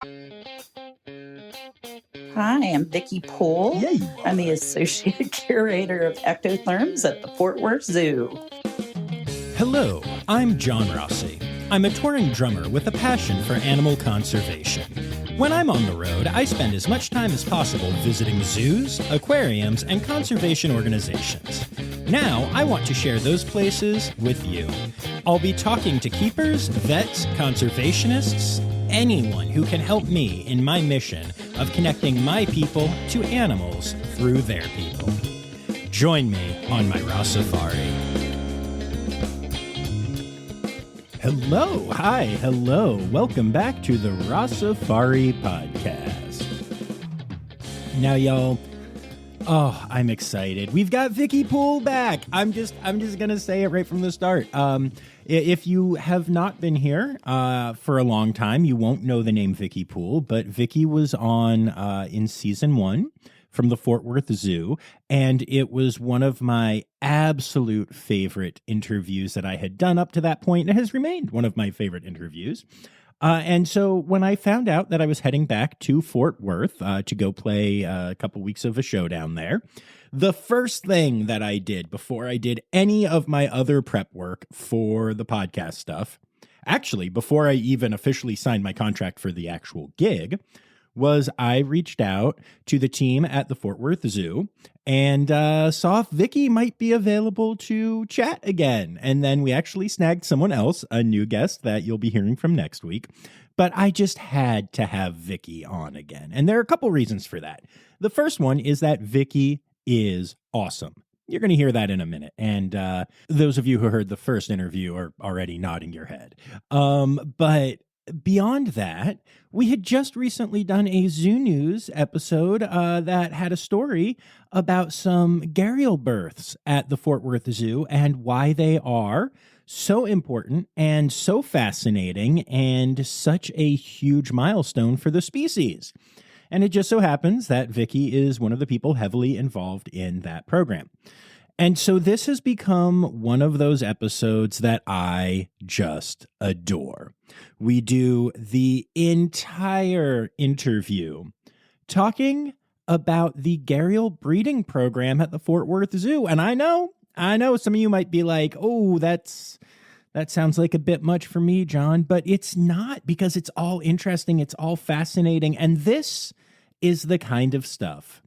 Hi, I'm Vicky Poole. Yeah, you are. I'm the Associate Curator of Ectotherms at the Fort Worth Zoo. Hello, I'm John Rossi. I'm a touring drummer with a passion for animal conservation. When I'm on the road, I spend as much time as possible visiting zoos, aquariums, and conservation organizations. Now, I want to share those places with you. I'll be talking to keepers, vets, conservationists, anyone who can help me in my mission of connecting my people to animals through their people. Join me on my Rossifari. Hello. Welcome back to the Rossifari podcast. Now, y'all, I'm excited. We've got Vicky Poole back. I'm just gonna say it right from the start. If you have not been here for a long time, you won't know the name Vicky Poole, but Vicky was on in season 1 from the Fort Worth Zoo, and it was one of my absolute favorite interviews that I had done up to that point, and it has remained one of my favorite interviews. And so when I found out that I was heading back to Fort Worth to go play a couple weeks of a show down there, the first thing that I did before I did any of my other prep work for the podcast stuff, actually, before I even officially signed my contract for the actual gig, was I reached out to the team at the Fort Worth Zoo and saw if Vicky might be available to chat again. And then we actually snagged someone else, a new guest that you'll be hearing from next week. But I just had to have Vicky on again. And there are a couple reasons for that. The first one is that Vicky is awesome. You're going to hear that in a minute. And those of you who heard the first interview are already nodding your head. But beyond that, we had just recently done a Zoo News episode that had a story about some gharial births at the Fort Worth Zoo and why they are so important and so fascinating and such a huge milestone for the species. And it just so happens that Vicky is one of the people heavily involved in that program. And so this has become one of those episodes that I just adore. We do the entire interview talking about the gharial breeding program at the Fort Worth Zoo. And I know some of you might be like, oh, that sounds like a bit much for me, John, but it's not, because it's all interesting. It's all fascinating. And this is the kind of stuff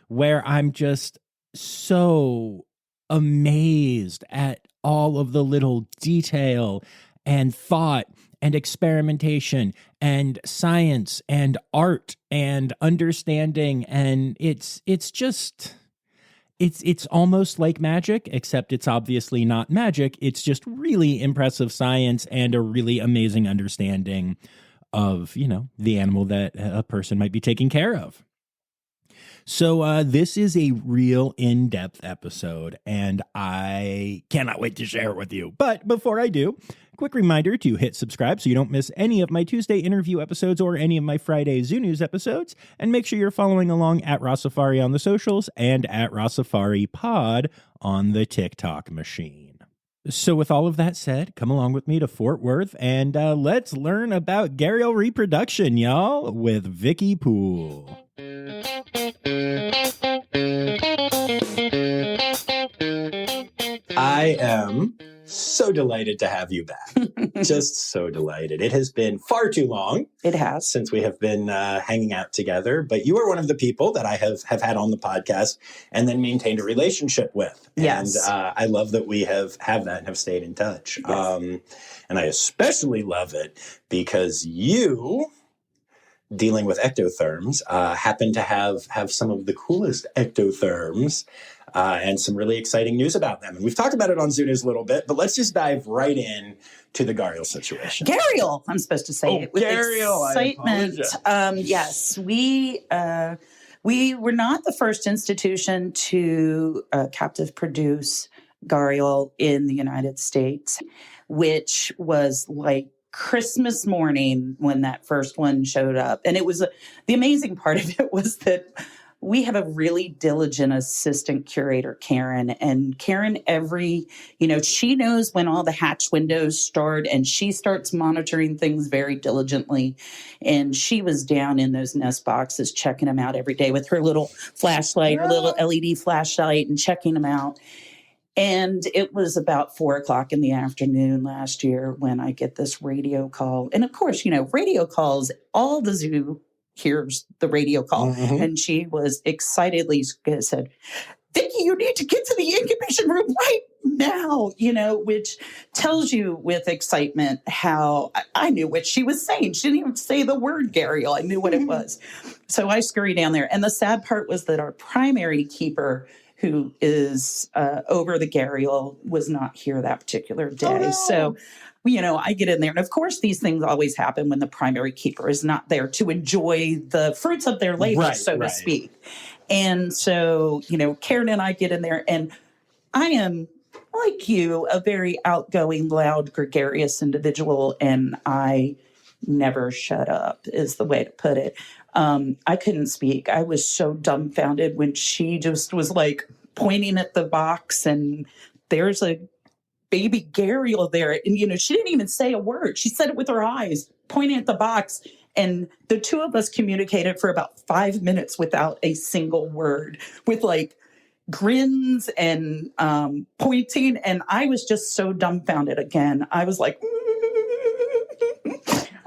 where I'm just so amazed at all of the little detail and thought and experimentation and science and art and understanding. And it's almost like magic, except it's obviously not magic. It's just really impressive science and a really amazing understanding of, the animal that a person might be taking care of. So this is a real in-depth episode, and I cannot wait to share it with you. But before I do, quick reminder to hit subscribe so you don't miss any of my Tuesday interview episodes or any of my Friday Zoo News episodes. And make sure you're following along at Rossifari on the socials and at Rossifari Pod on the TikTok machine. So with all of that said, come along with me to Fort Worth and let's learn about gharial reproduction, y'all, with Vicky Poole. I am so delighted to have you back. Just so delighted. It has been far too long. It has. Since we have been hanging out together. But you are one of the people that I have had on the podcast and then maintained a relationship with. Yes. And I love that we have that and have stayed in touch. Yes. And I especially love it because you, dealing with ectotherms, happen to have some of the coolest ectotherms and some really exciting news about them. And we've talked about it on Zoo News a little bip, but let's just dive right in to the gharial situation. Gharial, I'm supposed to say it with gharial, excitement. Yes, we were not the first institution to captive produce gharial in the United States, which was like Christmas morning when that first one showed up. And it was the amazing part of it was that we have a really diligent assistant curator, Karen. And Karen, she knows when all the hatch windows start, and she starts monitoring things very diligently. And she was down in those nest boxes, checking them out every day with her little flashlight, her little LED flashlight, and checking them out. And it was about 4:00 in the afternoon last year when I get this radio call. And of course, radio calls, all the zoo hears the radio call. Mm-hmm. And she was excitedly said, Vicky, you need to get to the incubation room right now, which tells you with excitement how I knew what she was saying. She didn't even say the word gharial. I knew what it was. So I scurried down there. And the sad part was that our primary keeper, who is over the gharial, was not here that particular day. Oh, no. So, I get in there. And of course, these things always happen when the primary keeper is not there to enjoy the fruits of their labor, so to speak. And so, Karen and I get in there, and I am, like you, a very outgoing, loud, gregarious individual, and I never shut up is the way to put it. I couldn't speak. I was so dumbfounded when she just was like pointing at the box, and there's a baby gharial there. And, she didn't even say a word. She said it with her eyes, pointing at the box. And the two of us communicated for about 5 minutes without a single word, with like grins and pointing. And I was just so dumbfounded again. I was like,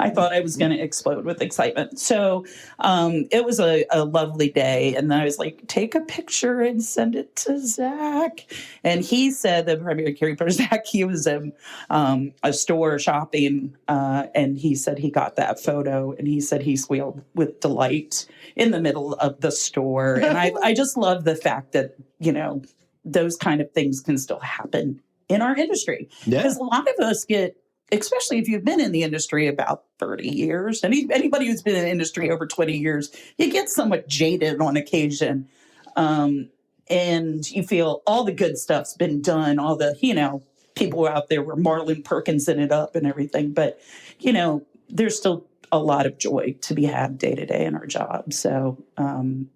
I thought I was going to explode with excitement. So it was a lovely day. And then I was like, take a picture and send it to Zach. And he said, the primary keeper, Zach, he was in a store shopping. And he said he got that photo. And he said he squealed with delight in the middle of the store. And I just love the fact that, those kind of things can still happen in our industry. Because a lot of us get, especially if you've been in the industry about 30 years, and anybody who's been in the industry over 20 years, you get somewhat jaded on occasion. And you feel all the good stuff's been done, all the, people out there were Marlon Perkinsing it up and everything. But, there's still a lot of joy to be had day to day in our job. So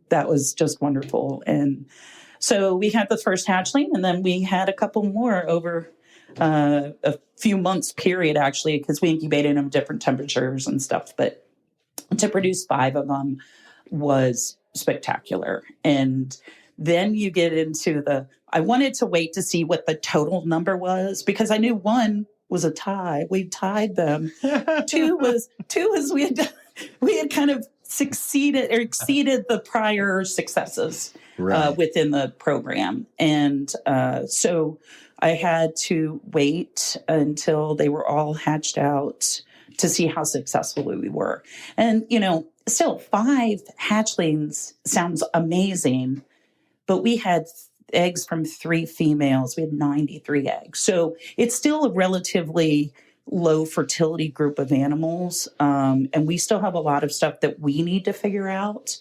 that was just wonderful. And so we had the first hatchling, and then we had a couple more over a few months period, actually, because we incubated them different temperatures and stuff. But to produce 5 of them was spectacular. And then you get into I wanted to wait to see what the total number was, because I knew 1 was a tie. We tied them. 2 was we had kind of succeeded or exceeded the prior successes within the program. And so I had to wait until they were all hatched out to see how successful we were. And, still 5 hatchlings sounds amazing, but we had eggs from 3 females. We had 93 eggs. So it's still a relatively low fertility group of animals. And we still have a lot of stuff that we need to figure out.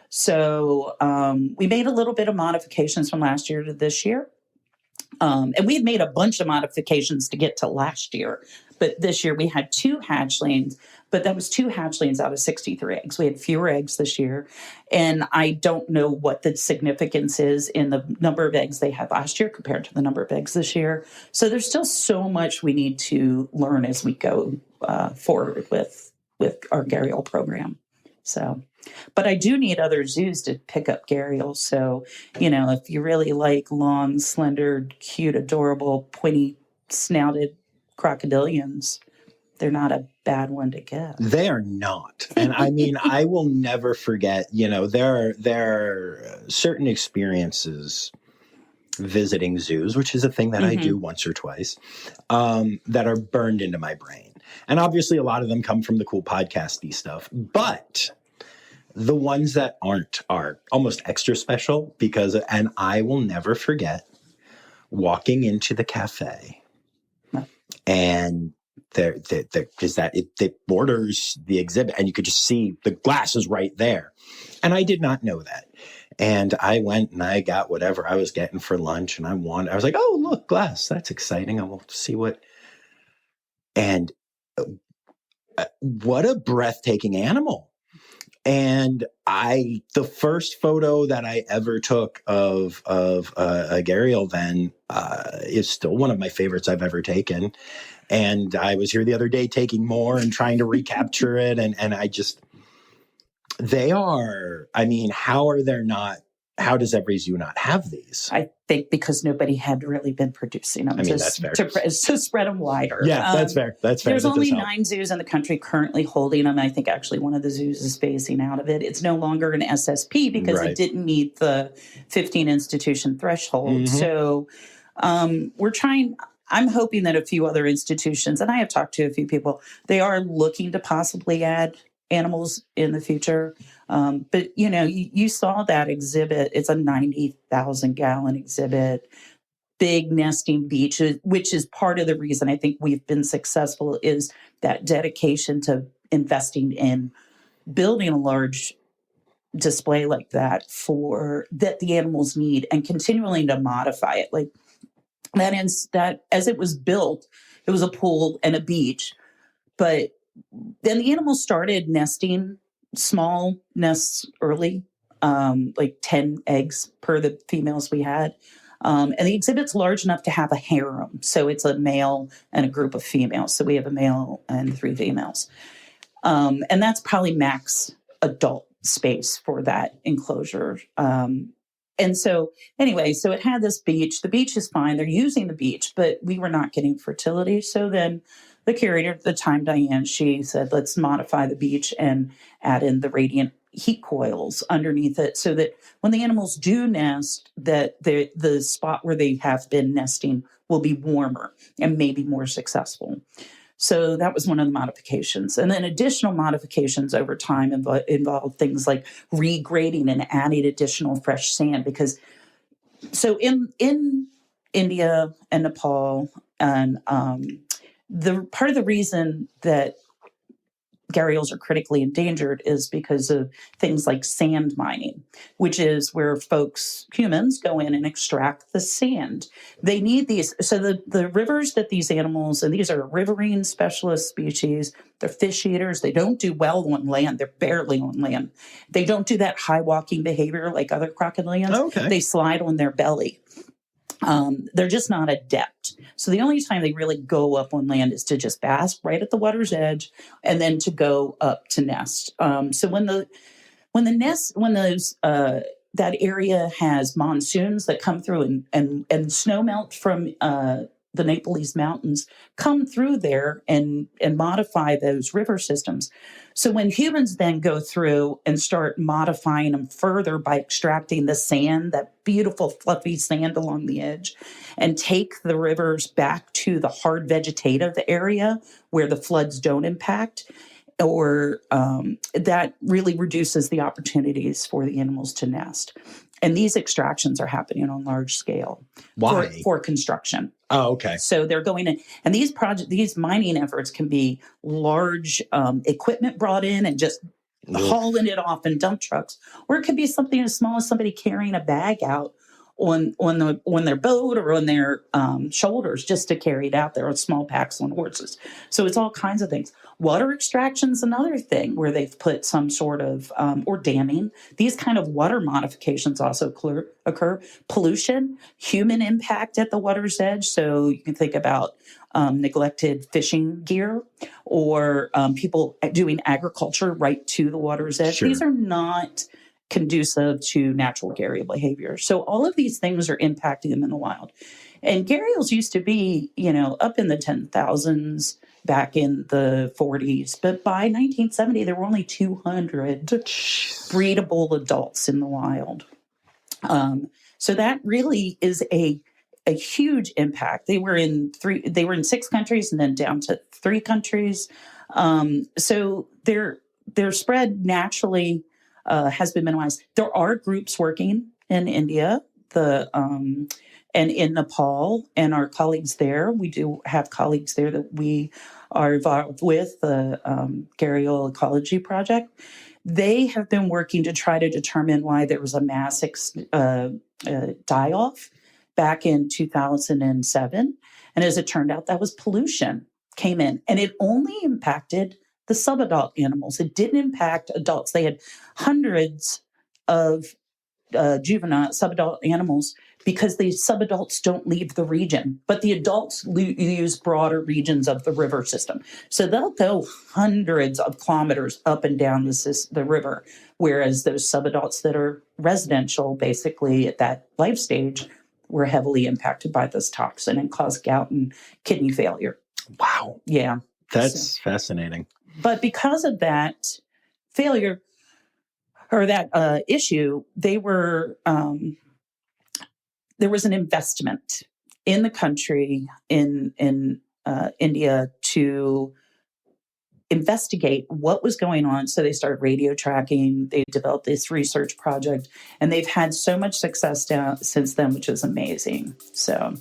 So we made a little bit of modifications from last year to this year. And we had made a bunch of modifications to get to last year. But this year we had 2 hatchlings, but that was 2 hatchlings out of 63 eggs. We had fewer eggs this year. And I don't know what the significance is in the number of eggs they had last year compared to the number of eggs this year. So there's still so much we need to learn as we go forward with our gharial program. So, but I do need other zoos to pick up gharials. So, if you really like long, slender, cute, adorable, pointy-snouted crocodilians, they're not a bad one to get. They are not. And I mean, I will never forget, there are certain experiences visiting zoos, which is a thing that I do once or twice, that are burned into my brain. And obviously a lot of them come from the cool podcasty stuff, but the ones that aren't are almost extra special and I will never forget walking into the cafe and it borders the exhibit and you could just see the glass is right there. And I did not know that. And I went and I got whatever I was getting for lunch and I was like, oh, look, glass. That's exciting. I will see what. And what a breathtaking animal. And the first photo that I ever took of a gharial then is still one of my favorites I've ever taken. And I was here the other day taking more and trying to recapture it. And they are, I mean, how does every zoo not have these? I think because nobody had really been producing them. I mean, that's fair. To spread them wider. Yeah, that's fair. That's fair. There's only 9 zoos in the country currently holding them. I think actually one of the zoos is phasing out of it. It's no longer an SSP because it didn't meet the 15 institution threshold. Mm-hmm. So we're trying. I'm hoping that a few other institutions, and I have talked to a few people, they are looking to possibly add animals in the future. But, you saw that exhibit. It's a 90,000 gallon exhibit, big nesting beach, which is part of the reason I think we've been successful is that dedication to investing in building a large display like that that the animals need and continuing to modify it. Like that as it was built, it was a pool and a beach, but then the animals started nesting small nests early, like 10 eggs per the females we had. And the exhibit's large enough to have a harem. So it's a male and a group of females. So we have a male and 3 females. And that's probably max adult space for that enclosure. And so anyway, so it had this beach. The beach is fine. They're using the beach, but we were not getting fertility. So then the curator at the time, Diane, she said, let's modify the beach and add in the radiant heat coils underneath it so that when the animals do nest, that the spot where they have been nesting will be warmer and maybe more successful. So that was one of the modifications. And then additional modifications over time involved things like regrading and adding additional fresh sand. Because so in India and Nepal, and the part of the reason that gharials are critically endangered is because of things like sand mining, which is where humans go in and extract the sand. They need these. So the rivers that these animals, and these are riverine specialist species, they're fish eaters. They don't do well on land. They're barely on land. They don't do that high walking behavior like other crocodilians. Okay. They slide on their belly. They're just not adept. So the only time they really go up on land is to just bask right at the water's edge and then to go up to nest. So when that area has monsoons that come through and snow melt from the Nepalese mountains come through there and modify those river systems. So when humans then go through and start modifying them further by extracting the sand, that beautiful fluffy sand along the edge, and take the rivers back to the hard vegetative area where the floods don't impact, or that really reduces the opportunities for the animals to nest. And these extractions are happening on large scale. Why? For construction. Oh, okay. So they're going in, and these mining efforts can be large equipment brought in and just hauling it off in dump trucks, or it could be something as small as somebody carrying a bag out on their boat or on their shoulders just to carry it out there, or small packs on horses. So it's all kinds of things. Water extraction is another thing where they've put some sort of, or damming. These kind of water modifications also occur. Pollution, human impact at the water's edge. So you can think about neglected fishing gear, or people doing agriculture right to the water's edge. Sure. These are not conducive to natural gharial behavior. So all of these things are impacting them in the wild. And gharials used to be, up in the 10,000s back in the 40s. But by 1970, there were only 200 breedable adults in the wild. So that really is a huge impact. They were in 6 countries and then down to 3 countries. So their spread naturally has been minimized. There are groups working in India, and in Nepal, and our colleagues there. We do have colleagues there that we are involved with, the Gharial Ecology Project. They have been working to try to determine why there was a mass die-off back in 2007. And as it turned out, that was pollution came in. And it only impacted the subadult animals. It didn't impact adults. They had hundreds of juvenile subadult animals because the subadults don't leave the region, but the adults use broader regions of the river system. So they'll go hundreds of kilometers up and down the river, whereas those subadults that are residential, basically at that life stage, were heavily impacted by this toxin and caused gout and kidney failure. Wow. Yeah. That's fascinating. But because of that failure, or that issue, there was an investment in the country, in India, to investigate what was going on. So they started radio tracking. They developed this research project, and they've had so much success since then, which is amazing. So.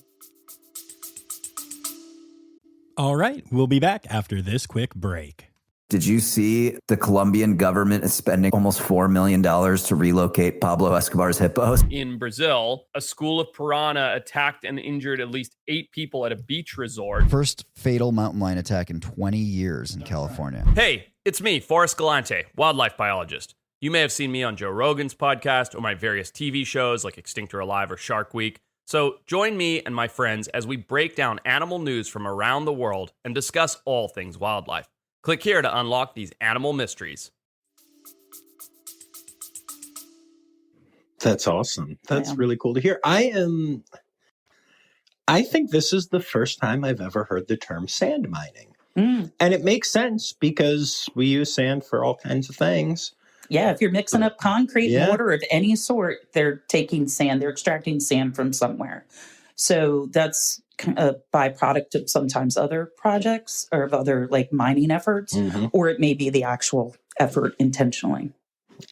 All right, we'll be back after this quick break. Did you see the Colombian government is spending almost $4 million to relocate Pablo Escobar's hippos? In Brazil, a school of piranha attacked and injured at least 8 people at a beach resort. First fatal mountain lion attack in 20 years in California. Hey, it's me, Forrest Galante, wildlife biologist. You may have seen me on Joe Rogan's podcast or my various TV shows like Extinct or Alive or Shark Week. So join me and my friends as we break down animal news from around the world and discuss all things wildlife. Click here to unlock these animal mysteries. That's awesome. That's really cool to hear. I think this is the first time I've ever heard the term sand mining. And it makes sense because we use sand for all kinds of things. Yeah, if you're mixing up concrete, water of any sort, they're taking sand, they're extracting sand from somewhere. So that's a byproduct of sometimes other projects or of other like mining efforts, or it may be the actual effort intentionally.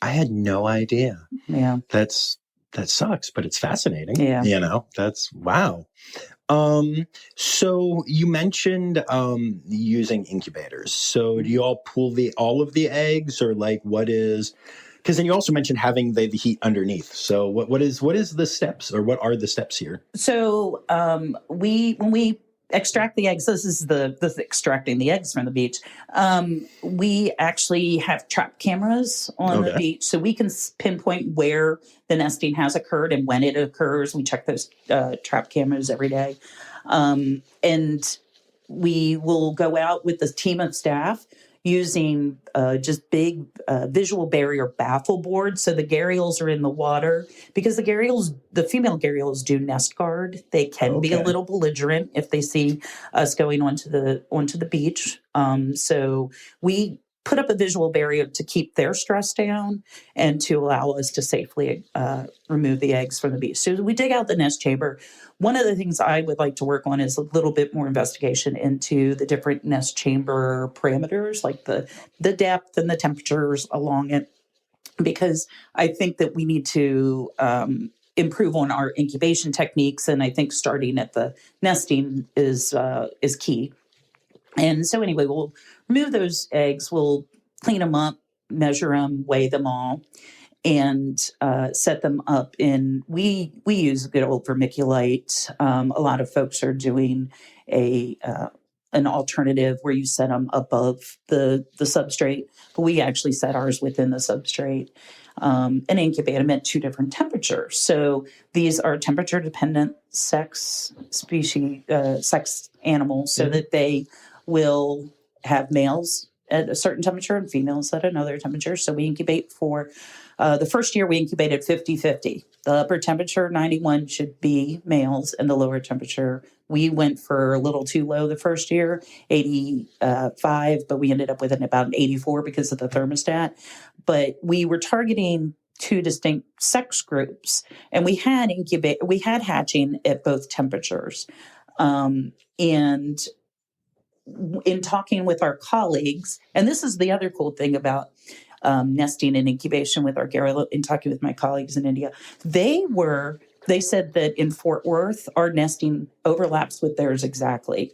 I had no idea. Yeah. That sucks, but it's fascinating. Yeah. You know, that's wow. So you mentioned using incubators. So do you all pool all of the eggs, or like what is? Because then you also mentioned having the heat underneath. So what is the steps, or what are the steps here? So when we extract the eggs, this is the extracting the eggs from the beach. We actually have trap cameras on the beach, so we can pinpoint where the nesting has occurred and when it occurs. We check those trap cameras every day, and we will go out with a team of staff using just big visual barrier baffle boards. So the gharials are in the water because the female gharials do nest guard. They can be a little belligerent if they see us going onto the beach. So we put up a visual barrier to keep their stress down and to allow us to safely remove the eggs from the beach. So we dig out the nest chamber. One of the things I would like to work on is a little bit more investigation into the different nest chamber parameters, like the depth and the temperatures along it, because I think that we need to improve on our incubation techniques. And I think starting at the nesting is key. And so anyway, we'll remove those eggs, we'll clean them up, measure them, weigh them all, and set them up in, we use good old vermiculite. A lot of folks are doing an alternative where you set them above the substrate, but we actually set ours within the substrate and incubate them at 2 different temperatures. So these are temperature-dependent sex animals, so that they will have males at a certain temperature and females at another temperature. So we incubate for, the first year we incubated 50-50. The upper temperature, 91, should be males, and the lower temperature, we went for a little too low the first year, 85, but we ended up with about an 84 because of the thermostat. But we were targeting 2 distinct sex groups, and we had hatching at both temperatures. And in talking with our colleagues, and this is the other cool thing about nesting and incubation with our gharial, in talking with my colleagues in India, they said that in Fort Worth, our nesting overlaps with theirs exactly.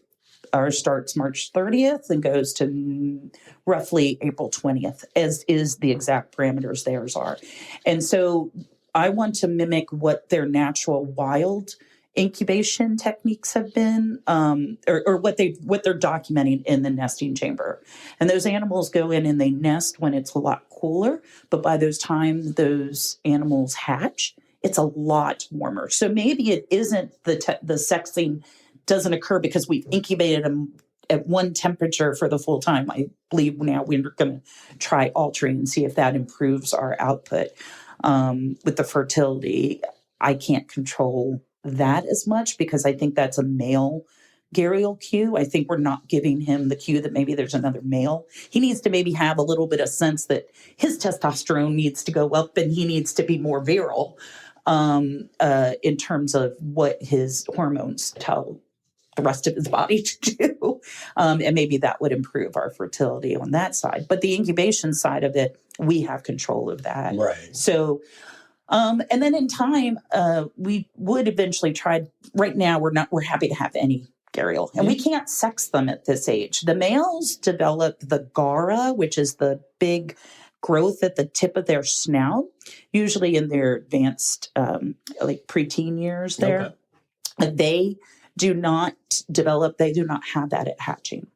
Ours starts March 30th and goes to roughly April 20th, as is the exact parameters theirs are. And so I want to mimic what their natural wild incubation techniques have been, or what they're documenting in the nesting chamber. And those animals go in and they nest when it's a lot cooler, but by those time those animals hatch, it's a lot warmer. So maybe it isn't the sexing doesn't occur because we've incubated them at one temperature for the full time. I believe now we're going to try altering and see if that improves our output. With the fertility, I can't control that as much because I think that's a male gharial cue. I think we're not giving him the cue that maybe there's another male. He needs to maybe have a little bit of sense that his testosterone needs to go up and he needs to be more virile in terms of what his hormones tell the rest of his body to do. And maybe that would improve our fertility on that side. But the incubation side of it, we have control of that. Right. So, and then in time, we would eventually try. Right now, we're happy to have any gharial, and we can't sex them at this age. The males develop the gara, which is the big growth at the tip of their snout, usually in their advanced, like preteen years there. Okay. They do not develop, they do not have that at hatching.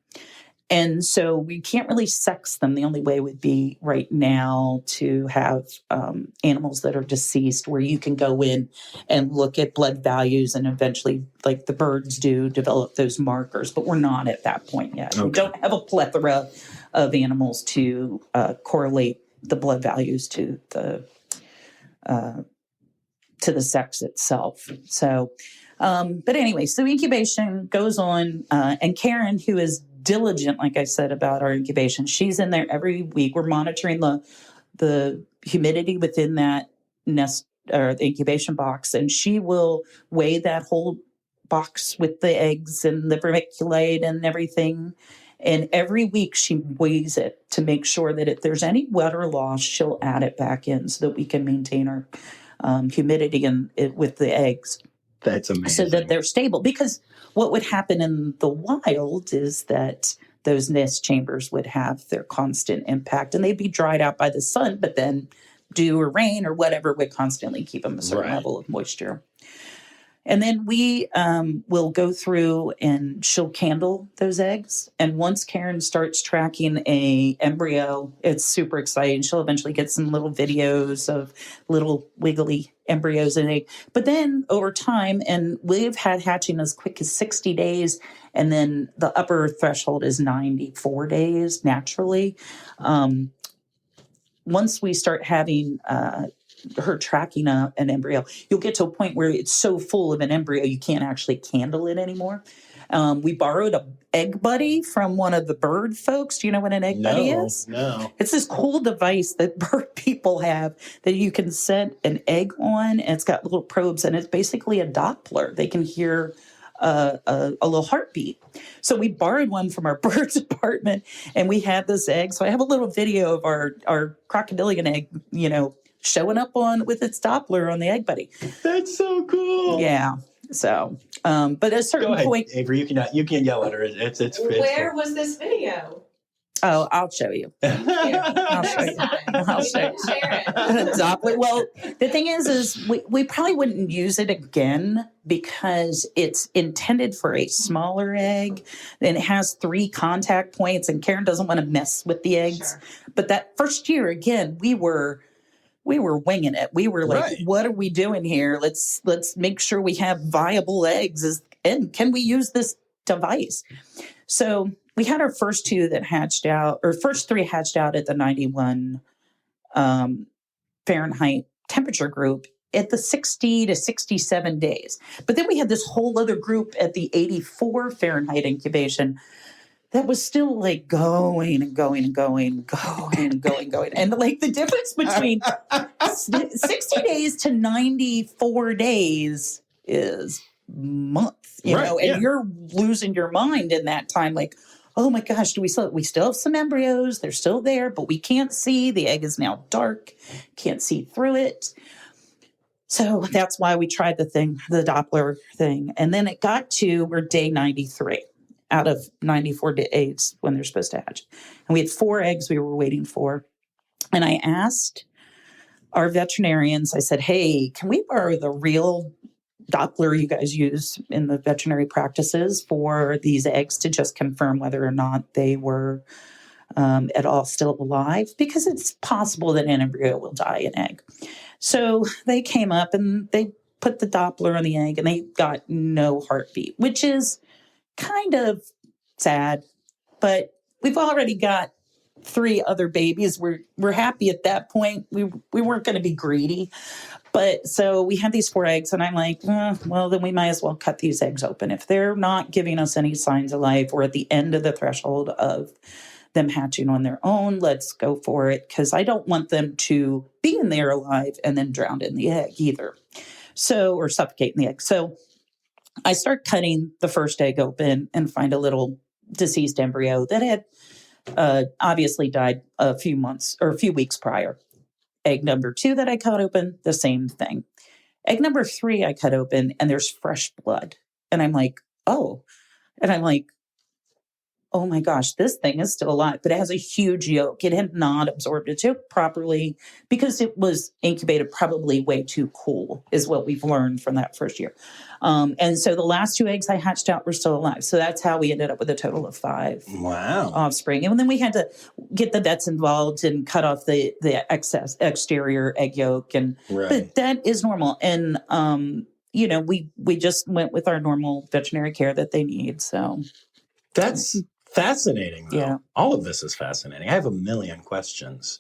And so we can't really sex them. The only way would be right now to have animals that are deceased where you can go in and look at blood values and eventually, like the birds do, develop those markers. But we're not at that point yet. Okay. We don't have a plethora of animals to correlate the blood values to the sex itself. So, but anyway, so incubation goes on, and Karen, who is diligent, like I said, about our incubation, she's in there every week. We're monitoring the humidity within that nest or the incubation box, and she will weigh that whole box with the eggs and the vermiculite and everything. And every week she weighs it to make sure that if there's any water loss, she'll add it back in so that we can maintain our humidity with the eggs. That's amazing. So that they're stable. Because what would happen in the wild is that those nest chambers would have their constant impact and they'd be dried out by the sun, but then dew or rain or whatever would constantly keep them a certain level of moisture. And then we will go through and she'll candle those eggs. And once Karen starts tracking a embryo, it's super exciting. She'll eventually get some little videos of little wiggly embryos in egg. But then over time, and we've had hatching as quick as 60 days, and then the upper threshold is 94 days naturally. Once we start having her tracking an embryo, you'll get to a point where it's so full of an embryo you can't actually candle it anymore. We borrowed an egg buddy from one of the bird folks. Do you know what an egg buddy is? No. It's this cool device that bird people have that you can set an egg on, and it's got little probes, and it's basically a Doppler. They can hear a little heartbeat. So we borrowed one from our bird's apartment, and we had this egg. So I have a little video of our crocodilian egg, showing up with its Doppler on the egg buddy. That's so cool. Yeah. So, but at a certain point, Avery, you can yell at her. It's Where was this video? Oh, I'll show you. I'll show you. I'll show you. Share it. Doppler. Well, the thing is we probably wouldn't use it again because it's intended for a smaller egg and it has 3 contact points, and Karen doesn't want to mess with the eggs. Sure. But that first year, again, we were winging it. We were like, What are we doing here? Let's make sure we have viable eggs. And can we use this device? So we had our first 2 that hatched out, or first 3 hatched out at the 91 Fahrenheit temperature group at the 60 to 67 days. But then we had this whole other group at the 84 Fahrenheit incubation that was still like going and going and going. And like the difference between 60 days to 94 days is months, and you're losing your mind in that time. Like, oh my gosh, we still have some embryos. They're still there, but we can't see. The egg is now dark. Can't see through it. So that's why we tried the Doppler thing. And then it got to, we're day 93. Out of 94 days when they're supposed to hatch. And we had 4 eggs we were waiting for. And I asked our veterinarians, I said, hey, can we borrow the real Doppler you guys use in the veterinary practices for these eggs to just confirm whether or not they were at all still alive, because it's possible that an embryo will die in egg. So they came up and they put the Doppler on the egg and they got no heartbeat, which is kind of sad, but we've already got 3 other babies. We're happy at that point. We weren't going to be greedy. But so we had these 4 eggs, and I'm like, well, then we might as well cut these eggs open. If they're not giving us any signs of life or at the end of the threshold of them hatching on their own, let's go for it, because I don't want them to be in there alive and then drown in the egg either. So, or suffocate in the egg. So I start cutting the first egg open and find a little deceased embryo that had obviously died a few months or a few weeks prior. Egg number 2 that I cut open, the same thing. Egg number 3 I cut open and there's fresh blood. And I'm like, oh. And I'm like, oh my gosh, this thing is still alive, but it has a huge yolk. It had not absorbed its yolk properly because it was incubated probably way too cool, is what we've learned from that first year. And so the last 2 eggs I hatched out were still alive. So that's how we ended up with a total of 5 offspring. And then we had to get the vets involved and cut off the excess exterior egg yolk. And but that is normal. And we just went with our normal veterinary care that they need. So that's fascinating, though. Yeah. All of this is fascinating. I have a million questions.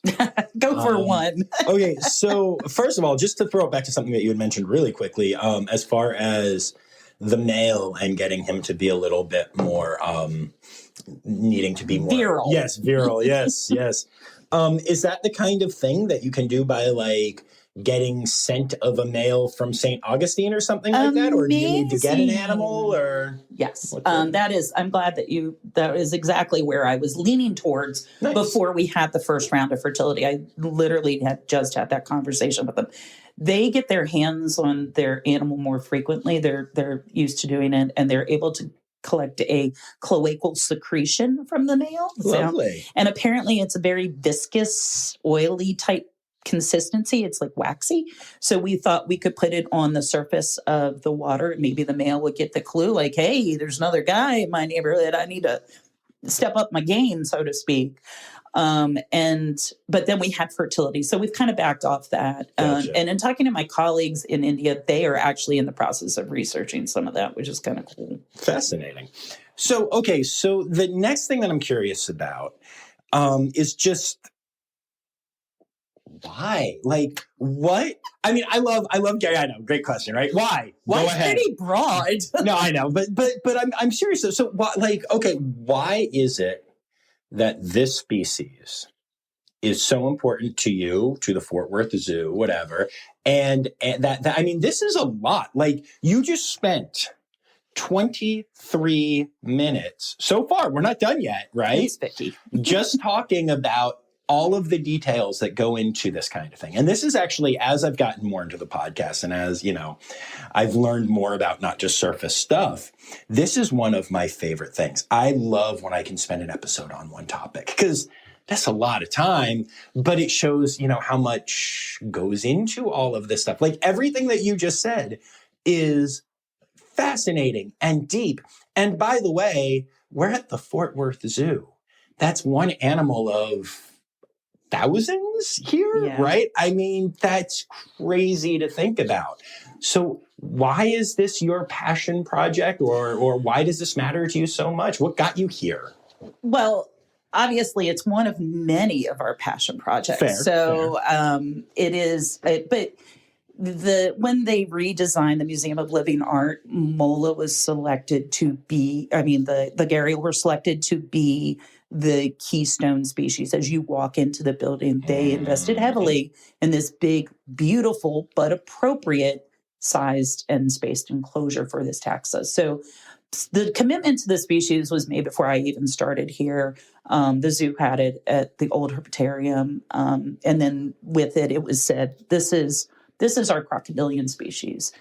Go for one. Okay, so first of all, just to throw it back to something that you had mentioned really quickly, as far as the male and getting him to be a little bit more, needing to be more... Virile. Yes, virile, yes. Is that the kind of thing that you can do by, like, getting scent of a male from St. Augustine or something like that? Or do you need to get an animal? Or yes, that is. I'm glad that is exactly where I was leaning towards before we had the first round of fertility. I literally had just had that conversation with them. They get their hands on their animal more frequently. They're used to doing it, and they're able to collect a cloacal secretion from the male. Lovely. And apparently, it's a very viscous, oily type consistency. It's like waxy. So we thought we could put it on the surface of the water, and maybe the male would get the clue, like, hey, there's another guy in my neighborhood. I need to step up my game, so to speak. But then we had fertility. So we've kind of backed off that. Gotcha. And in talking to my colleagues in India, they are actually in the process of researching some of that, which is kind of cool. Fascinating. So, okay, so the next thing that I'm curious about is just... why? Like, what? I mean, I love Gary. I know, great question, right? Why? Well, Go it's ahead. pretty broad. No, I know, but I'm serious. So what? Like, okay, why is it that this species is so important to you, to the Fort Worth Zoo, whatever, and that I mean, this is a lot. Like, you just spent 23 minutes so far. We're not done yet, right? It's Vicky. Just talking about all of the details that go into this kind of thing. And this is actually, as I've gotten more into the podcast and as, I've learned more about not just surface stuff, this is one of my favorite things. I love when I can spend an episode on one topic because that's a lot of time, but it shows, how much goes into all of this stuff. Like everything that you just said is fascinating and deep. And by the way, we're at the Fort Worth Zoo. That's one animal of thousands here, right? I mean, that's crazy to think about. So why is this your passion project, or why does this matter to you so much? What got you here? Well, obviously it's one of many of our passion projects. Fair. It is, but when they redesigned the Museum of Living Art, Mola was selected to be, the gharial were selected to be the keystone species. As you walk into the building, they invested heavily in this big, beautiful, but appropriate sized and spaced enclosure for this taxa. So the commitment to the species was made before I even started here. The zoo had it at the old herpetarium. And then with it, it was said, this is our crocodilian species.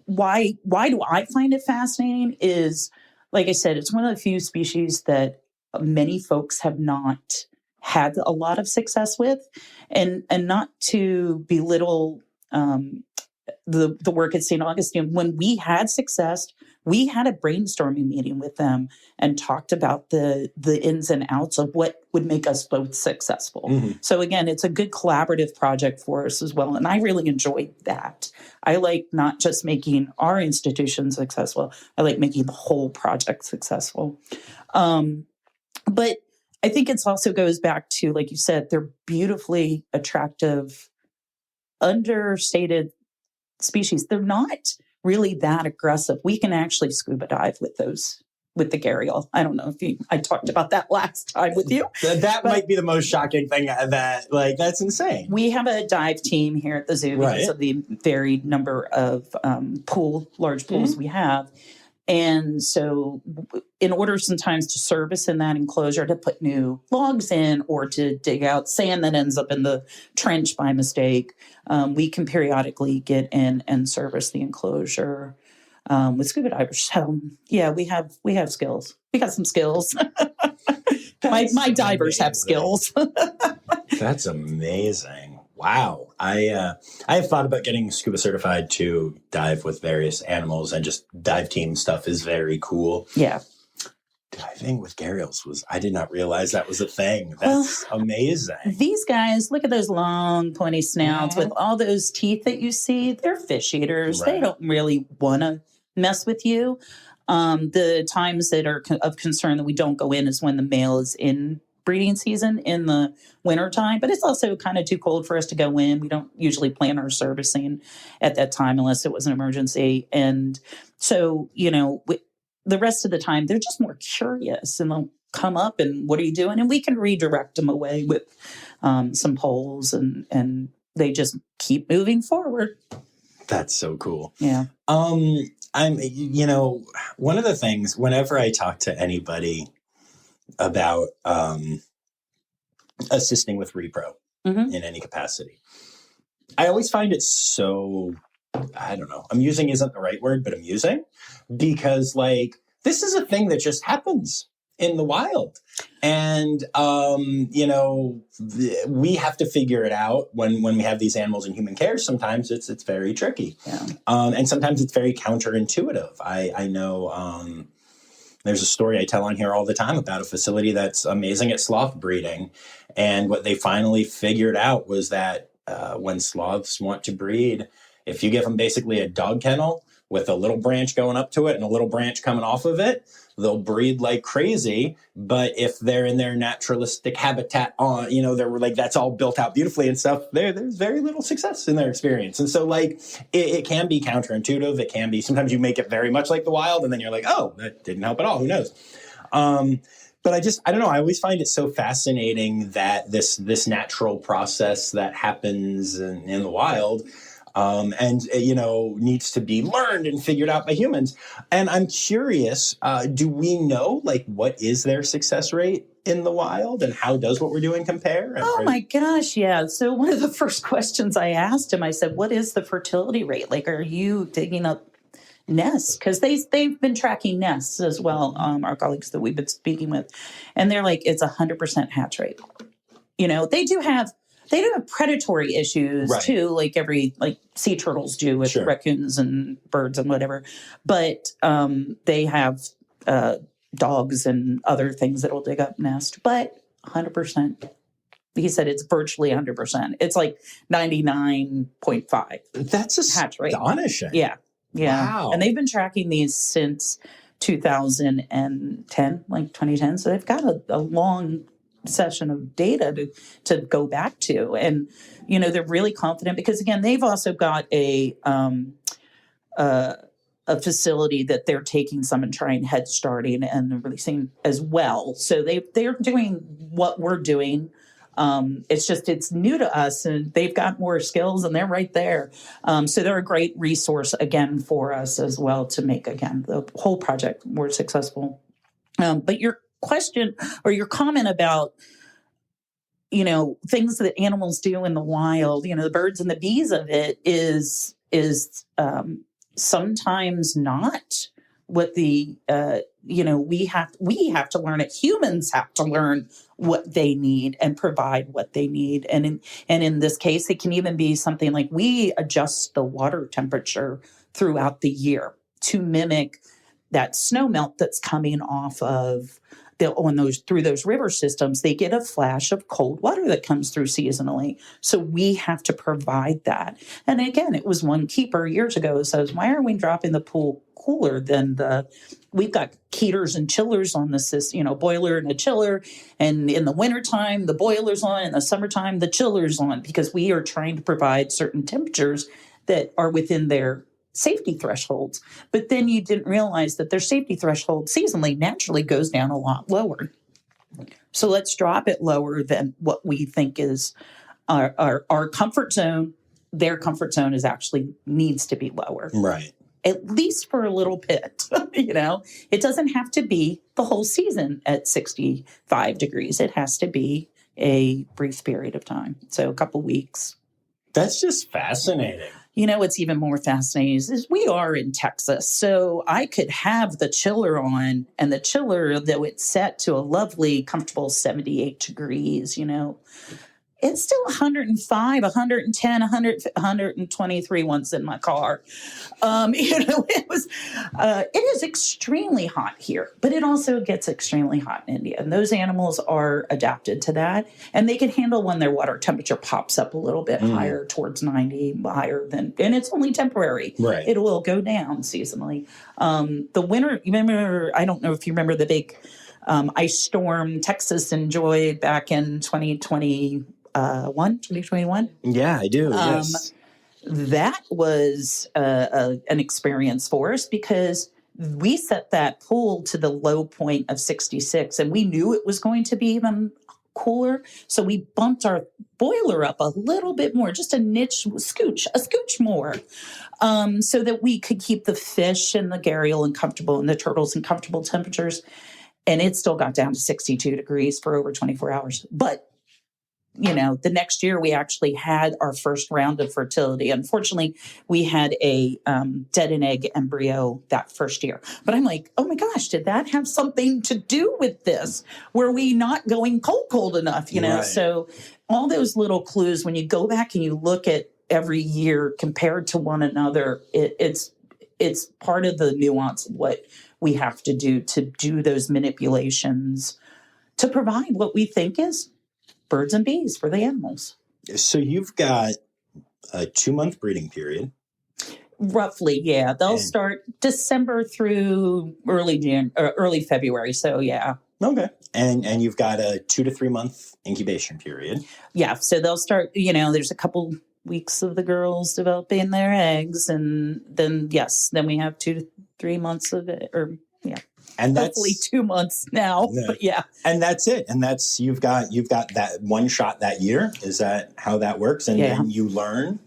Why do I find it fascinating is, like I said, it's one of the few species that many folks have not had a lot of success with, and not to belittle the work at St. Augustine, when we had success, we had a brainstorming meeting with them and talked about the ins and outs of what would make us both successful. Mm-hmm. So again, it's a good collaborative project for us as well. And I really enjoyed that. I like not just making our institution successful, I like making the whole project successful. But I think it also goes back to, like you said, they're beautifully attractive, understated species. They're not really that aggressive. We can actually scuba dive with those, with the gharial. I don't know if I talked about that last time with you. That might be the most shocking thing that's insane. We have a dive team here at the zoo because of the varied number of large pools we have. And so in order sometimes to service in that enclosure, to put new logs in or to dig out sand that ends up in the trench by mistake, we can periodically get in and service the enclosure with scuba divers. So yeah, we have skills. We got some skills. my divers have skills. That's amazing. Wow. I have thought about getting scuba certified to dive with various animals, and just dive team stuff is very cool. Yeah. Diving with gharials I did not realize that was a thing. That's amazing. These guys, look at those long pointy snouts with all those teeth that you see. They're fish eaters. Right. They don't really want to mess with you. The times that are of concern that we don't go in is when the male is in breeding season in the wintertime, but it's also kind of too cold for us to go in. We don't usually plan our servicing at that time unless it was an emergency. And so, the rest of the time, they're just more curious and they'll come up and what are you doing? And we can redirect them away with some poles and they just keep moving forward. That's so cool. Yeah. One of the things, whenever I talk to anybody about assisting with repro in any capacity, I always find it so, I don't know, amusing isn't the right word, but amusing, because this is a thing that just happens in the wild. And, we have to figure it out when we have these animals in human care. Sometimes it's very tricky. Yeah. And sometimes it's very counterintuitive. I know, there's a story I tell on here all the time about a facility that's amazing at sloth breeding. And what they finally figured out was that when sloths want to breed, if you give them basically a dog kennel with a little branch going up to it and a little branch coming off of it, they'll breed like crazy. But if they're in their naturalistic habitat they're that's all built out beautifully and stuff, there's very little success in their experience. And so it can be counterintuitive. It can be, sometimes you make it very much like the wild and then you're like, oh, that didn't help at all. Who knows? But I don't know. I always find it so fascinating that this natural process that happens in the wild needs to be learned and figured out by humans. And I'm curious, do we know, what is their success rate in the wild and how does what we're doing compare? Oh my gosh, yeah. So one of the first questions I asked him, I said, what is the fertility rate? Are you digging up nests? Because they've been tracking nests as well, our colleagues that we've been speaking with. And they're like, it's 100% hatch rate. They do have predatory issues too, like sea turtles do with raccoons and birds and whatever. But they have dogs and other things that will dig up nest. But 100%. He said it's virtually 100%. It's 99.5. That's hatch rate. Astonishing. Yeah. Wow. And they've been tracking these since 2010, 2010. So they've got a long session of data to go back to. And, they're really confident because, again, they've also got a facility that they're taking some and trying head starting and releasing as well. So they're doing what we're doing. It's new to us and they've got more skills and they're right there. So they're a great resource again for us as well to make, again, the whole project more successful. But your question or your comment about, things that animals do in the wild, the birds and the bees of it is sometimes not what the we have to learn it. Humans have to learn what they need and provide what they need. And in this case, it can even be something like we adjust the water temperature throughout the year to mimic that snow melt that's coming off of through those river systems. They get a flash of cold water that comes through seasonally. So we have to provide that. And again, it was one keeper years ago who says, why are we dropping the pool cooler than we've got heaters and chillers on the system, boiler and a chiller. And in the wintertime, the boiler's on. In the summertime, the chiller's on, because we are trying to provide certain temperatures that are within their safety thresholds. But then you didn't realize that their safety threshold seasonally naturally goes down a lot lower. So let's drop it lower than what we think is our comfort zone. Their comfort zone needs to be lower. Right. At least for a little bit, It doesn't have to be the whole season at 65 degrees. It has to be a brief period of time. So a couple weeks. That's just fascinating. What's even more fascinating is we are in Texas. So I could have the chiller on, and the chiller, though it's set to a lovely, comfortable 78 degrees, it's still 105, 110, 123 once in my car. It is extremely hot here, but it also gets extremely hot in India. And those animals are adapted to that. And they can handle when their water temperature pops up a little bit higher, towards 90, and it's only temporary. Right. It will go down seasonally. The winter, I don't know if you remember the big ice storm Texas enjoyed back in 2021. Yeah, I do. Yes. That was an experience for us, because we set that pool to the low point of 66, and we knew it was going to be even cooler. So we bumped our boiler up a little bit more, just a scooch more, so that we could keep the fish and the gharial and the turtles in comfortable temperatures. And it still got down to 62 degrees for over 24 hours. But the next year we actually had our first round of fertility. Unfortunately, we had a dead and egg embryo that first year. But I'm like, oh my gosh, did that have something to do with this? Were we not going cold enough? Right. So all those little clues, when you go back and you look at every year compared to one another, it's part of the nuance of what we have to do those manipulations to provide what we think is birds and bees for the animals. So you've got a 2-month breeding period. Roughly, yeah. They'll start December through early February. So yeah. Okay. And you've got a 2 to 3 month incubation period. Yeah. So they'll start, there's a couple weeks of the girls developing their eggs, and then we have 2 to 3 months of it, and that's hopefully 2 months now. Yeah. But yeah. And that's it. And that's you've got that one shot that year. Is that how that works? And then you learn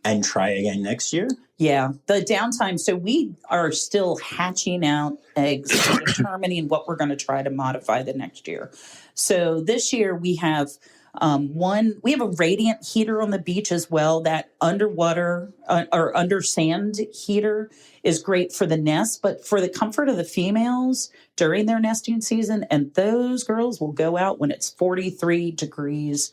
and try again next year? Yeah. The downtime. So we are still hatching out eggs and determining what we're going to try to modify the next year. So this year we have we have a radiant heater on the beach as well. That underwater or under sand heater is great for the nest, but for the comfort of the females during their nesting season. And those girls will go out when it's 43 degrees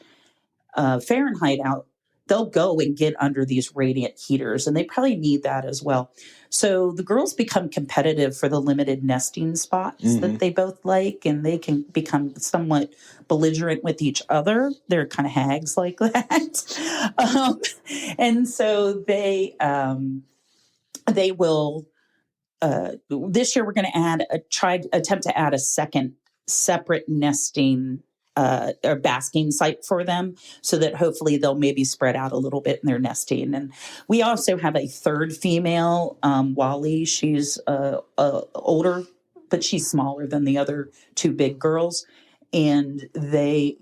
Fahrenheit out. They'll go and get under these radiant heaters, and they probably need that as well. So the girls become competitive for the limited nesting spots that they both like, and they can become somewhat belligerent with each other. They're kind of hags like that. And so they will, this year we're going to attempt to add a second separate nesting or basking site for them, so that hopefully they'll maybe spread out a little bit in their nesting. And we also have a third female, Wally. She's older, but she's smaller than the other two big girls. And they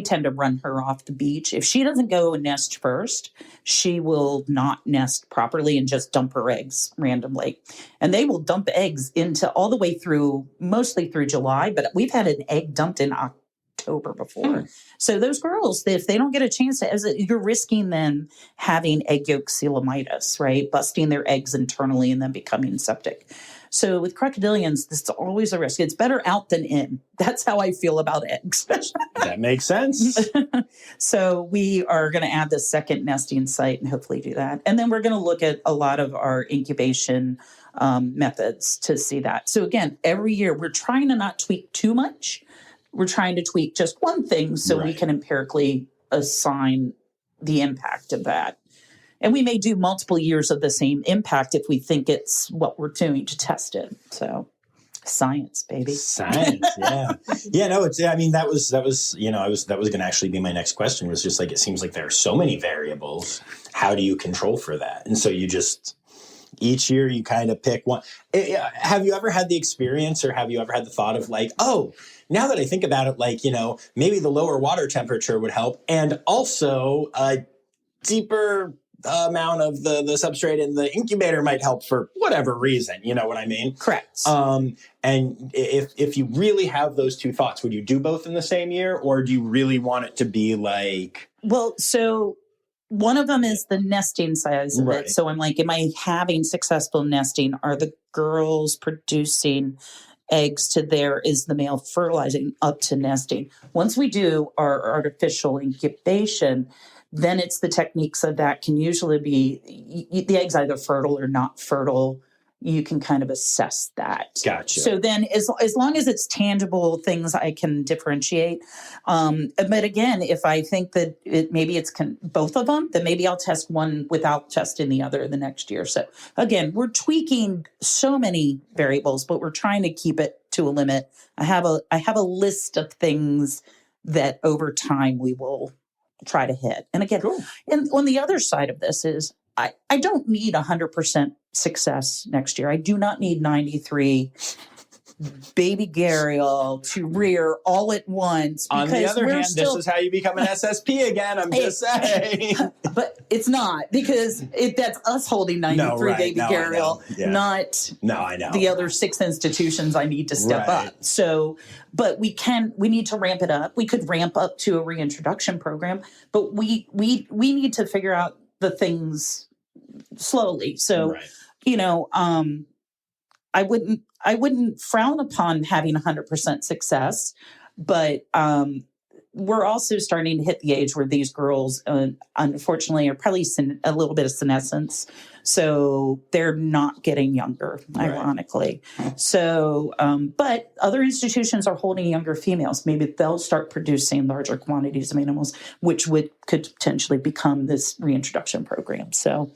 tend to run her off the beach. If she doesn't go and nest first, she will not nest properly and just dump her eggs randomly. And they will dump eggs into all the way through, mostly through July, but we've had an egg dumped in October before. So those girls, if they don't get a chance to, you're risking them having egg yolk coeliacitis, right? Busting their eggs internally and then becoming septic. So with crocodilians, this is always a risk. It's better out than in. That's how I feel about eggs. That makes sense. So we are going to add the second nesting site and hopefully do that. And then we're going to look at a lot of our incubation methods to see that. So again, every year we're trying to not tweak too much. We're trying to tweak just one thing so we can empirically assign the impact of that. And we may do multiple years of the same impact if we think it's what we're doing to test it. So science, baby. Science, yeah. Yeah, no, it's, I mean, that was, that was going to actually be my next question, was just like, it seems like there are so many variables. How do you control for that? And so you just, each year you kind of pick one. Have you ever had the experience, or have you ever had the thought of like, oh, now that I think about it, like, maybe the lower water temperature would help. And also a deeper amount of the substrate in the incubator might help for whatever reason. You know what I mean? Correct. And if you really have those two thoughts, would you do both in the same year, or do you really want it to be like? Well, so one of them is the nesting size of it. So I'm like, am I having successful nesting? Are the girls producing eggs to there? Is the male fertilizing up to nesting? Once we do our artificial incubation, then it's the techniques of that can usually be the egg's either fertile or not fertile. You can kind of assess that. Gotcha. So then as long as it's tangible things, I can differentiate. But again, if I think that maybe it's both of them, then maybe I'll test one without testing the other the next year. So again, we're tweaking so many variables, but we're trying to keep it to a limit. I have a list of things that over time we will try to hit. And again, and on the other side of this is I don't need 100% success next year. I do not need 93 baby gharial to rear all at once. On the other hand, this is how you become an SSP again. I'm just saying. But it's not, because that's us holding 93 baby gharial, not I know. the other 6 institutions I need to step up. So, but we need to ramp it up. We could ramp up to a reintroduction program, but we need to figure out the things slowly. So, I wouldn't frown upon having 100% success, but we're also starting to hit the age where these girls, unfortunately, are probably a little bit of senescence. So they're not getting younger, ironically. So, but other institutions are holding younger females. Maybe they'll start producing larger quantities of animals, which could potentially become this reintroduction program. So,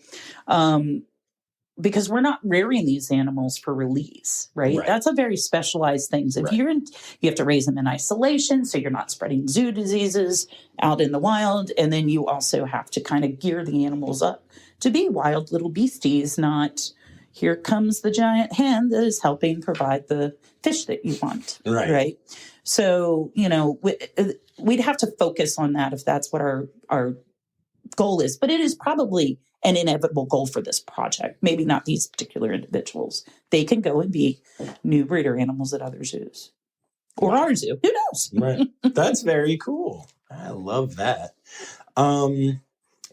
because we're not rearing these animals for release, right? That's a very specialized thing. If you have to raise them in isolation, so you're not spreading zoo diseases out in the wild. And then you also have to kind of gear the animals up to be wild little beasties, not here comes the giant hen that is helping provide the fish that you want, right? So, we'd have to focus on that if that's what our goal is. But it is probably an inevitable goal for this project. Maybe not these particular individuals. They can go and be new breeder animals at other zoos. Or our zoo. Who knows? That's very cool. I love that.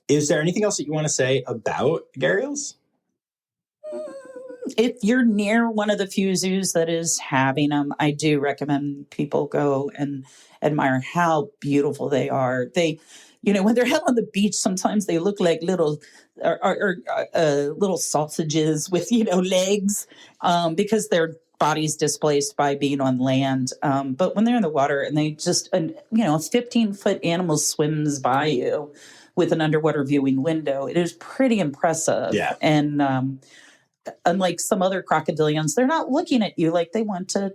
Is there anything else that you want to say about gharials? If you're near one of the few zoos that is having them, I do recommend people go and admire how beautiful they are. They, when they're out on the beach, sometimes they look like little little sausages with, legs, because their body's displaced by being on land. But when they're in the water and they just, a 15-foot animal swims by you with an underwater viewing window, it is pretty impressive. Yeah. And unlike some other crocodilians, they're not looking at you like they want to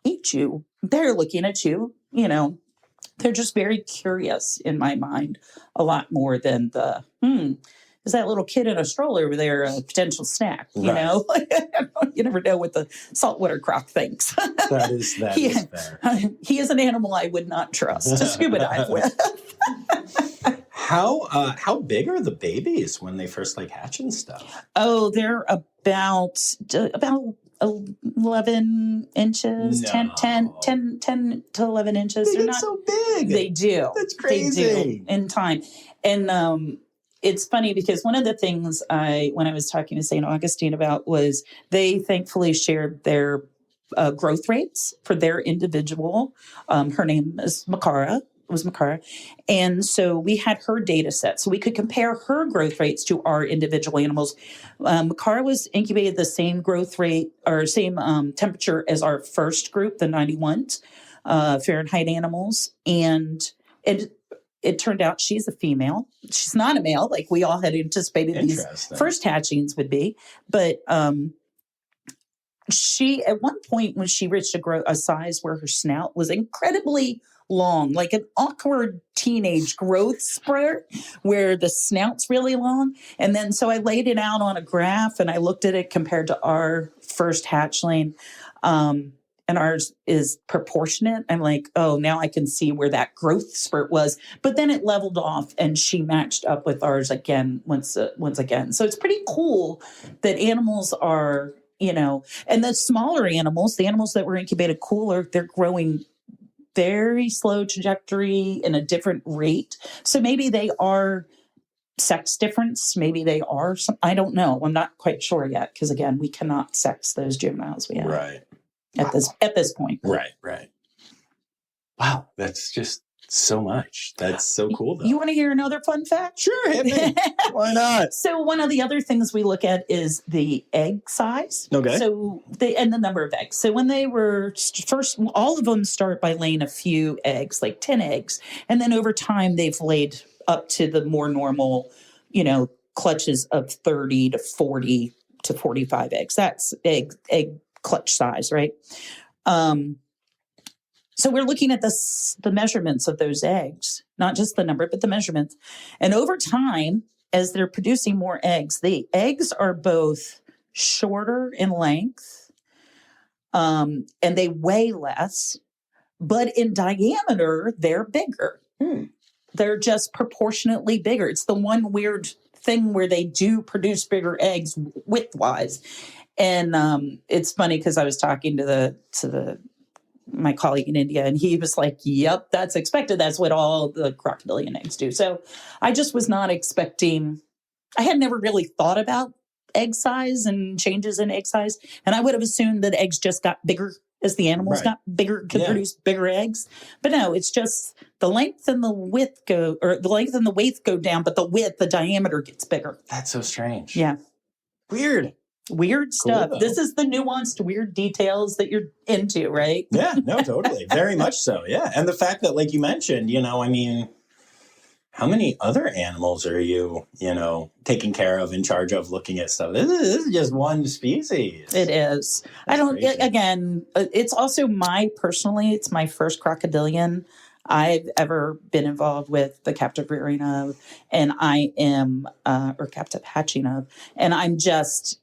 eat you. They're looking at you, they're just very curious in my mind, a lot more than is that little kid in a stroller over there a potential snack? You know, you never know what the saltwater croc thinks. That is fair. He is an animal I would not trust to scuba dive with. How big are the babies when they first hatch and stuff? Oh, they're about 11 inches, No. 10 to 11 inches. They They're get not so big. They do. That's crazy. They do in time. And it's funny because one of the things when I was talking to St. Augustine about was they thankfully shared their growth rates for their individual. Her name is Makara. Was Makara. And so we had her data set. So we could compare her growth rates to our individual animals. Makara was incubated the same growth rate or same temperature as our first group, the 91s, Fahrenheit animals. And it turned out she's a female. She's not a male, like we all had anticipated these first hatchings would be. But she, at one point when she reached a size where her snout was incredibly long, like an awkward teenage growth spurt where the snout's really long. And then so I laid it out on a graph and I looked at it compared to our first hatchling. And ours is proportionate. I'm like, oh, now I can see where that growth spurt was. But then it leveled off and she matched up with ours again once again. So it's pretty cool that animals are, and the smaller animals, the animals that were incubated cooler, they're growing very slow trajectory in a different rate. So maybe they are sex difference. Maybe they are I don't know. I'm not quite sure yet. Because again, we cannot sex those juveniles we have. Right. At this point. Right. Wow. That's just so much. That's so cool, though. You want to hear another fun fact? Sure, hit me. Why not? So one of the other things we look at is the egg size. Okay. So and the number of eggs. So when they were first, all of them start by laying a few eggs, like 10 eggs. And then over time, they've laid up to the more normal, clutches of 30 to 40 to 45 eggs. That's egg clutch size, right? So we're looking at the measurements of those eggs, not just the number, but the measurements. And over time, as they're producing more eggs, the eggs are both shorter in length, and they weigh less, but in diameter, they're bigger. They're just proportionately bigger. It's the one weird thing where they do produce bigger eggs width-wise. And it's funny because I was talking to my colleague in India, and he was like, yep, that's expected. That's what all the crocodilian eggs do. So I just was not expecting, I had never really thought about egg size and changes in egg size. And I would have assumed that eggs just got bigger as the animals got bigger, could produce bigger eggs. But no, it's just the length and the width the length and the weight go down, but the diameter gets bigger. That's so strange. Yeah. Weird stuff. Cool, this is the nuanced, weird details that you're into, right? Yeah, no, totally. Very much so. Yeah. And the fact that, like you mentioned, how many other animals are you, taking care of, in charge of, looking at stuff? This is just one species. It is. It's also it's my first crocodilian I've ever been involved with the captive rearing of, and I am, or captive hatching of, and I'm just,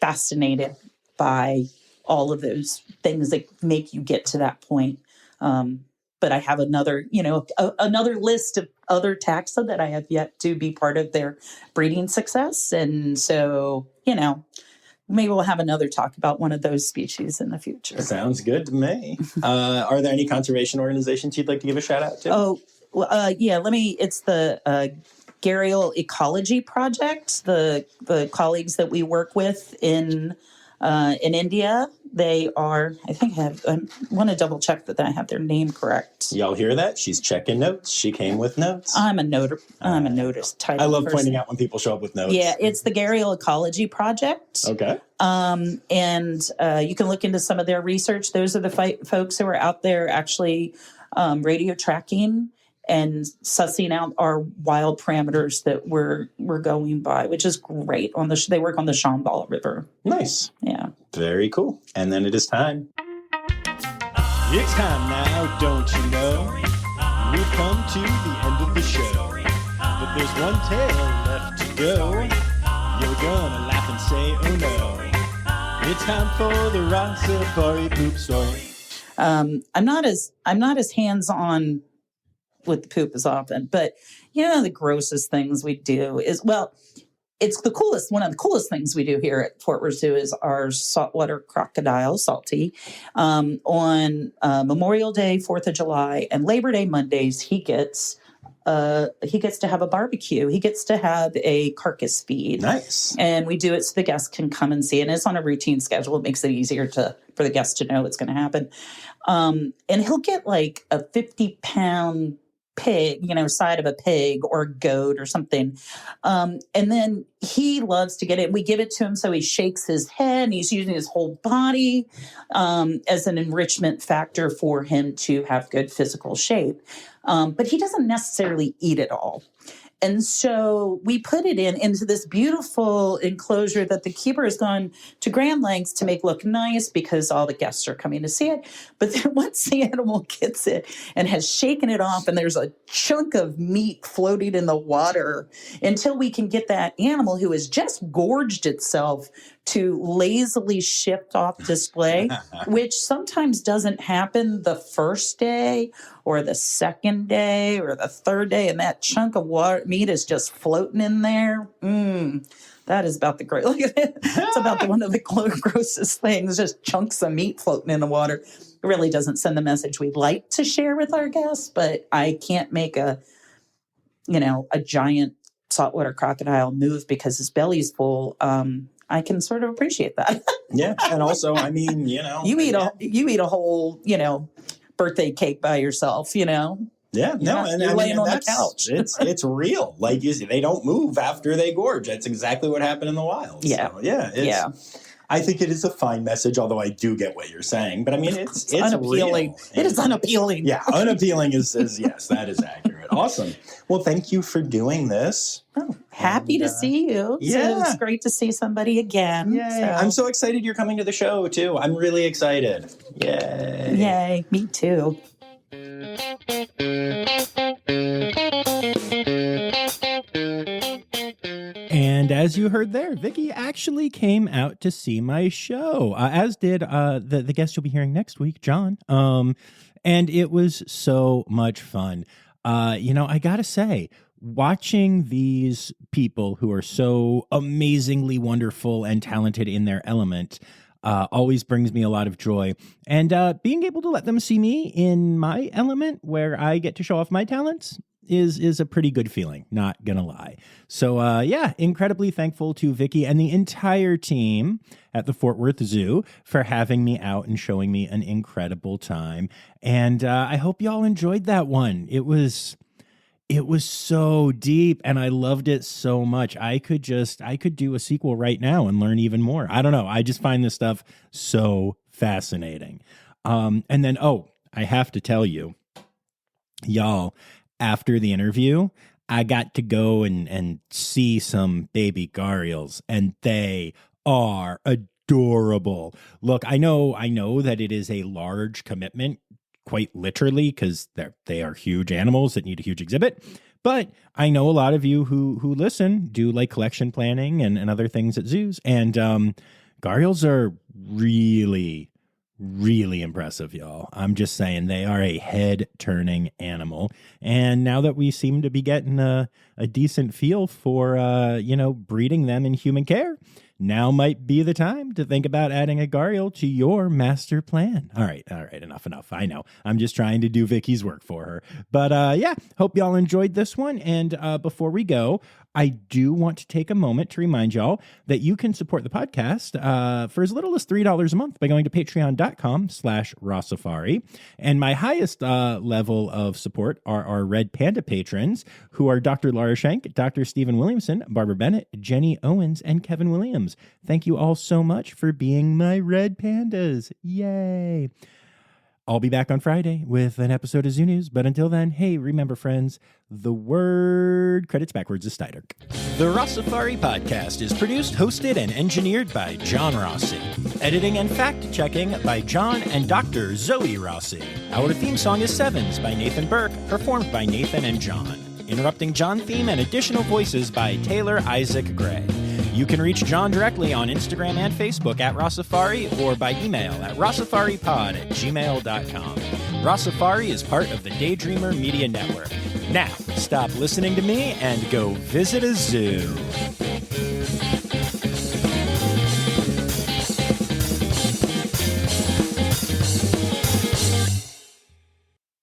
fascinated by all of those things that make you get to that point. But I have another list of other taxa that I have yet to be part of their breeding success. And so, maybe we'll have another talk about one of those species in the future. Sounds good to me. Are there any conservation organizations you'd like to give a shout out to? Oh, well, it's the Gharial Ecology Project. The colleagues that we work with in India, they are, I want to double check that I have their name correct. Y'all hear that? She's checking notes. She came with notes. I'm a notice type. I love person. pointing out when people show up with notes. Yeah, it's the Gharial Ecology Project. Okay. And you can look into some of their research. Those are the folks who are out there actually radio tracking and sussing out our wild parameters that we're going by, which is great. They work on the Shambhala River. Nice. Yeah. Very cool. And then it is time. It's time now, don't you know? We've come to the end of the show. But there's one tale left to go. You're gonna laugh and say, oh no. It's time for the Rossifari poop story. I'm not as hands-on with the poop as often, but the grossest things we do is, it's the coolest. One of the coolest things we do here at Fort Worth Zoo is our saltwater crocodile, Salty. On Memorial Day, 4th of July, and Labor Day Mondays, he gets he gets to have a barbecue. He gets to have a carcass feed. Nice. And we do it so the guests can come and see it. And it's on a routine schedule. It makes it easier for the guests to know what's going to happen. And he'll get like a 50-pound pig, side of a pig or a goat or something. And then he loves to get it. We give it to him so he shakes his head and he's using his whole body as an enrichment factor for him to have good physical shape. But he doesn't necessarily eat it all. And so we put it into this beautiful enclosure that the keeper has gone to grand lengths to make look nice because all the guests are coming to see it. But then once the animal gets it and has shaken it off and there's a chunk of meat floating in the water, until we can get that animal who has just gorged itself to lazily shift off display, which sometimes doesn't happen the first day or the second day or the third day, and that chunk of meat is just floating in there. That is about the great. Look at it. It's about one of the grossest things, just chunks of meat floating in the water. It really doesn't send the message we'd like to share with our guests, but I can't make a giant saltwater crocodile move because his belly's full. I can sort of appreciate that. Yeah, and also, I mean, you eat a whole, birthday cake by yourself, Yeah, no, and you're laying on the couch. it's real. Like you see, they don't move after they gorge. That's exactly what happened in the wild. Yeah, so, I think it is a fine message, although I do get what you're saying. But I mean, it's unappealing. Real. It is unappealing. Yeah, unappealing is yes, that is accurate. Awesome. Well, thank you for doing this. Oh, happy to see you. Yeah. So it's great to see somebody again. Yay. So. I'm so excited you're coming to the show, too. I'm really excited. Yay. Yay, me too. And as you heard there, Vicky actually came out to see my show, as did the guest you'll be hearing next week, John. And it was so much fun. I gotta say, watching these people who are so amazingly wonderful and talented in their element always brings me a lot of joy. And being able to let them see me in my element, where I get to show off my talents, is a pretty good feeling, not gonna lie. So incredibly thankful to Vicky and the entire team at the Fort Worth Zoo for having me out and showing me an incredible time. And I hope y'all enjoyed that one. It was so deep and I loved it so much. I could do a sequel right now and learn even more. I don't know. I just find this stuff so fascinating. And then, I have to tell you, y'all, after the interview, I got to go and see some baby Gharials, and they are adorable. Look, I know that it is a large commitment, quite literally, because they are huge animals that need a huge exhibit. But I know a lot of you who listen do like collection planning and other things at zoos, and Gharials are really, really impressive, y'all. I'm just saying, they are a head-turning animal. And now that we seem to be getting a decent feel for, breeding them in human care, now might be the time to think about adding a Gharial to your master plan. All right, enough. I know. I'm just trying to do Vicky's work for her. But hope y'all enjoyed this one. And before we go, I do want to take a moment to remind y'all that you can support the podcast for as little as $3 a month by going to patreon.com/Rossifari. And my highest level of support are our Red Panda patrons, who are Dr. Laura Schenk, Dr. Stephen Williamson, Barbara Bennett, Jenny Owens, and Kevin Williams. Thank you all so much for being my Red Pandas. Yay! I'll be back on Friday with an episode of Zoo News, but until then, hey, remember, friends, the word credits backwards is Steiderk. The Rossifari podcast is produced, hosted, and engineered by John Rossi. Editing and fact-checking by John and Dr. Zoe Rossi. Our theme song is Sevens by Nathan Burke, performed by Nathan and John. Interrupting John theme and additional voices by Taylor Isaac Gray. You can reach John directly on Instagram and Facebook at Rossifari or by email at rossifaripod@gmail.com. Rossifari is part of the Daydreamer Media Network. Now, stop listening to me and go visit a zoo.